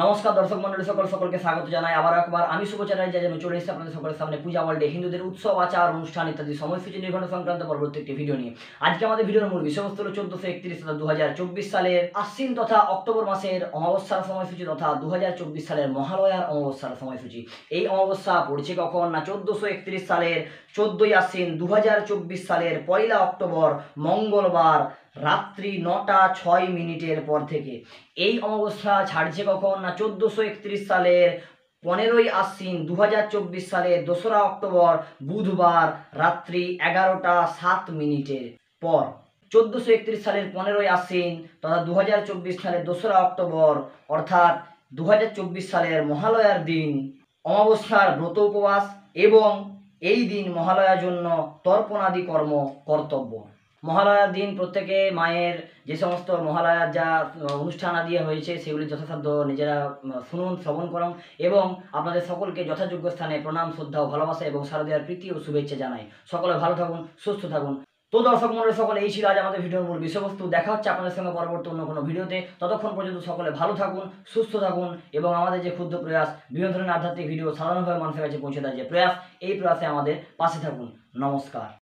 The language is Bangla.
নমস্কার দর্শক মন্ডলী সকলকে স্বাগত জানাই আবার একবার। আমি শুভচারাই যা যেন চলে এসেছি আপনাদের সকলের সামনে পূজা ওয়ার্ল্ডে হিন্দুদের উৎসব আচার অনুষ্ঠান ইত্যাদি সময়সূচি নির্ঘণ্ট সংক্রান্ত পরবর্তী একটি ভিডিও নিয়ে। আজকে আমাদের ভিডিওর মূল বিষয়বস্তু হলো 1431 তথা 2024 সালের আশ্বিন তথা অক্টোবর মাসের অমাবস্যার সময়সূচি তথা 2024 সালের মহালয়ার অমাবস্যার সময়সূচি। এই অমাবস্যা পড়ছে কখন না 1431 সালের 14ই আশ্বিন 2024 সালের 1 অক্টোবর মঙ্গলবার রাত্রি 9টা 6 মিনিটের পর থেকে। এই অমাবস্যা ছাড়ছে কখন না 1431 সালের 15ই আশ্বিন 2024 সালের 2রা অক্টোবর বুধবার রাত্রি 11টা 7 মিনিটের পর। 1431 সালের 15ই আশ্বিন তথা 2024 সালের 2রা অক্টোবর অর্থাৎ 2024 সালের মহালয়ার দিন অমাবস্যার ব্রত উপবাস এবং এই দিন মহালয়ার জন্য তর্পণাদি কর্ম কর্তব্য। মহালয়ার দিন প্রত্যেকে মায়ের যে সমস্ত মহালয়ার যা অনুষ্ঠান আদি হয়েছে সেগুলি যথাসাধ্য নিজেরা শুনুন, শ্রবণ করুন এবং আপনাদের সকলকে যথাযোগ্য স্থানে প্রণাম, শ্রদ্ধা ও ভালোবাসা এবং শারদীয়ার প্রীতি ও শুভেচ্ছা জানাই। সকলে ভালো থাকুন, সুস্থ থাকুন। তো দর্শক মন্ডলী সকলে, এই ছিল আজ আমাদের ভিডিওর মূল বিষয়বস্তু। দেখা হচ্ছে আপনাদের সঙ্গে পরবর্তী অন্য কোনো ভিডিওতে। ততক্ষণ পর্যন্ত সকলে ভালো থাকুন, সুস্থ থাকুন এবং আমাদের যে ক্ষুদ্র প্রয়াস বিভিন্ন ধরনের আধ্যাত্মিক ভিডিও সাধারণভাবে মানুষের কাছে পৌঁছে দেওয়ার যে প্রয়াস, এই প্রয়াসে আমাদের পাশে থাকুন। নমস্কার।